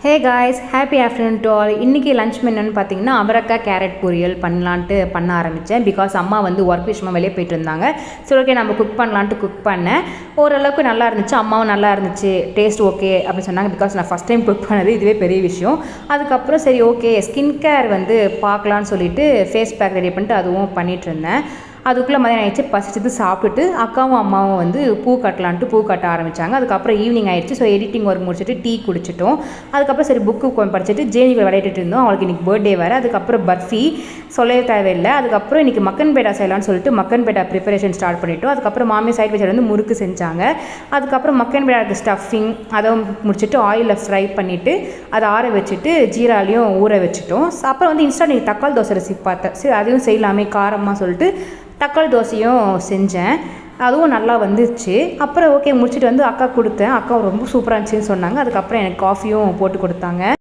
Hey guys, happy afternoon to all. இன்றைக்கி lunch மெனுன்னு பார்த்தீங்கன்னா அவரைக்காய் கேரட் பொரியல் பண்ண ஆரம்பித்தேன். பிகாஸ் அம்மா வந்து ஒர்க் விஷயமாக வெளியே போயிட்டு இருந்தாங்க. சரி, ஓகே நம்ம குக் குக் பண்ணேன். ஓரளவுக்கு நல்லா இருந்துச்சு, அம்மாவும் நல்லா இருந்துச்சு, டேஸ்ட் ஓகே அப்படின்னு சொன்னாங்க. பிகாஸ் நான் ஃபஸ்ட் டைம் குக் பண்ணது, இதுவே பெரிய விஷயம். அதுக்கப்புறம் சரி ஓகே ஸ்கின் கேர் வந்து பார்க்கலான்னு சொல்லிட்டு ஃபேஸ் பேக் ரெடி பண்ணிட்டு அதுவும் பண்ணிகிட்டு இருந்தேன். அதுக்குள்ளே மதியம் ஆகிடுச்சு, பசிச்சது சாப்பிட்டுட்டு அக்காவும் அம்மாவும் வந்து பூ கட்ட ஆரம்பித்தாங்க. அதுக்கப்புறம் ஈவினிங் ஆகிடுச்சு. ஸோ எடிட்டிங் ஒர்க் முடிச்சுட்டு டீ குடிச்சிட்டோம். அதுக்கப்புறம் சரி புக்கு படிச்சுட்டு ஜேனிக்கு விளையாடிட்டு இருந்தோம். அவளுக்கு இன்றைக்கி பர்த்டே வேறு. அதுக்கப்புறம் பர்ஃபி சொல்லவே தேவையில்லை. அதுக்கப்புறம் இன்றைக்கி மக்கன் பேடா செய்யலான்னு சொல்லிட்டு மக்கன் பேடா ப்ரிப்பரேஷன் ஸ்டார்ட் பண்ணிவிட்டோம். அதுக்கப்புறம் மாமி சைட் பை சைடு வந்து முறுக்கு செஞ்சாங்க. அதுக்கப்புறம் மக்கன் பேடாக்கு ஸ்டஃபிங் அதை முடிச்சுட்டு ஆயிலில் ஃப்ரை பண்ணிவிட்டு அதை ஆற வச்சுட்டு ஜீராலையும் ஊற வச்சுட்டோம். அப்புறம் வந்து இன்ஸ்டா நீங்கள் தக்காளி தோசை ரெசிபி பார்த்தேன். சரி அதையும் செய்யலாமே காரமாக சொல்லிட்டு தக்காளி தோசையும் செஞ்சேன். அதுவும் நல்லா வந்துச்சு. அப்புறம் ஓகே முடிச்சுட்டு வந்து அக்கா கொடுத்தேன். அக்கா ரொம்ப சூப்பராக இருந்துச்சுன்னு சொன்னாங்க. அதுக்கப்புறம் எனக்கு காஃபியும் போட்டு கொடுத்தாங்க.